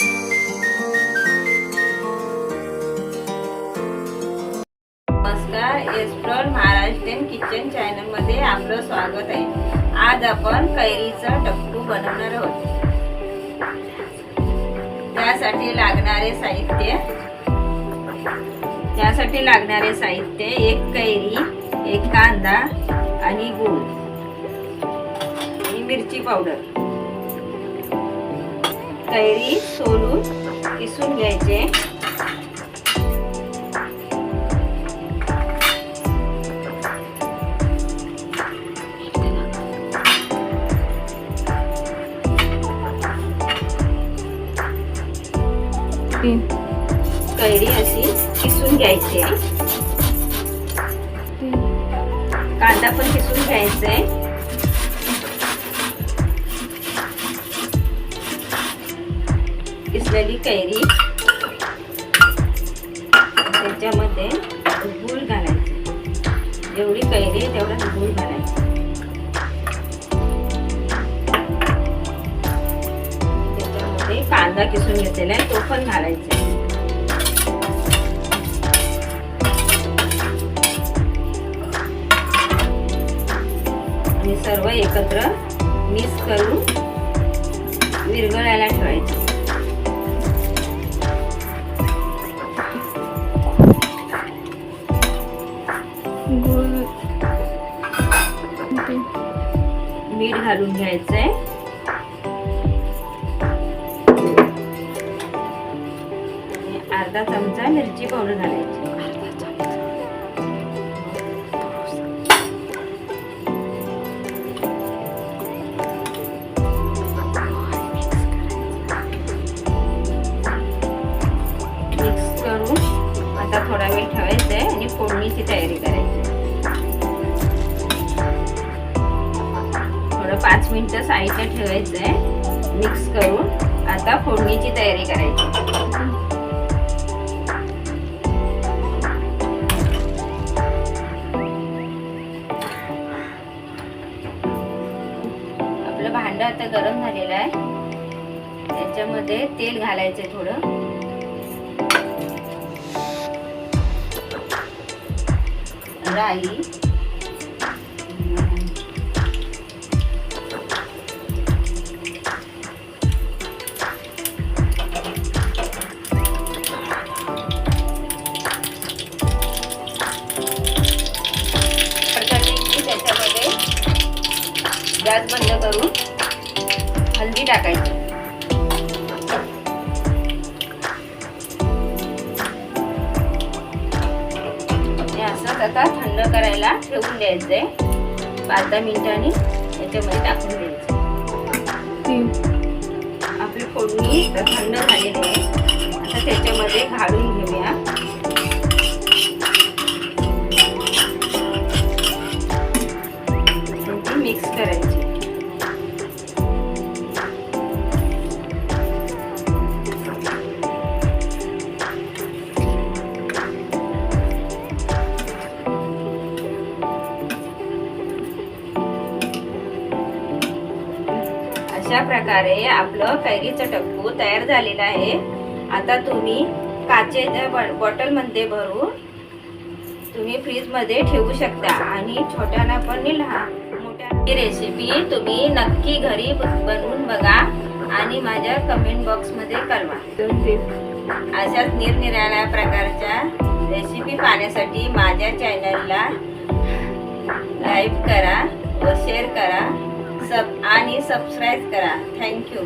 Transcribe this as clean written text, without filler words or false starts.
नमस्कार, explore Maharashtrian kitchen channel मध्ये आपलं स्वागत आहे। आज आपण कैरीचं टप्पू बनवणार आहोत। त्यासाठी लागणारे साहित्य एक कैरी, एक कांदा आणि गूळ आणि मिरची पावडर। कैरी सोलून किसून घ्यायचे। कैरी अशी किसून घ्यायची, कांदा पण किसून घ्यायचा आहे। किसलेली कैरी त्याच्यामध्ये गूळ घालायचे। जेवढी कैरी तेवढा गूळ घालायचा। त्याच्यामध्ये कांदा किसून घेतलेला आहे तो पण घालायचा। आणि सर्व एकत्र मिक्स करून विरघळायला ठेवायचे। मीठ घालून घ्यायचंय। अर्धा चमचा मिरची पावडर घालायची। मिक्स करून आता थोडा वेळ ठेवायचंय आणि फोडणीची तयारी करायची। 5 मिनिटं साईडला ठेवायचंय मिक्स करून। आता फोडणीची तयारी करायची। आपलं भांड आता गरम झालेलं आहे। त्याच्यामध्ये तेल घालायचंय थोडं। राई, त्याच्यामध्ये गॅस बंद करून हळदी टाकायची। असं आता थंड करायला ठेवून द्यायचंय। 5-10 मिनिटांनी याच्यामध्ये टाकून द्यायचं। आपली फोडणी थंड झालेली आहे। आता त्याच्यामध्ये घालून घेऊया। मिक्स करायची। अशा प्रकारे आपलं कैरीचं टप्पू तयार झालेलं आहे। आता तुम्ही काचेच्या बॉटल मध्ये भरून तुम्ही फ्रीज मध्ये ठेवू शकता आणि छोट्याला पण लहान ही रेसिपी तुम्ही नक्की घरी बनवून बघा आणि माझ्या कमेंट बॉक्स मध्ये कळवा। अशाच निरनिराळ्या प्रकारच्या रेसिपी पाहण्यासाठी माझ्या चॅनलला लाईक करा व शेअर करा आणि सबस्क्राईब करा। थँक्यू।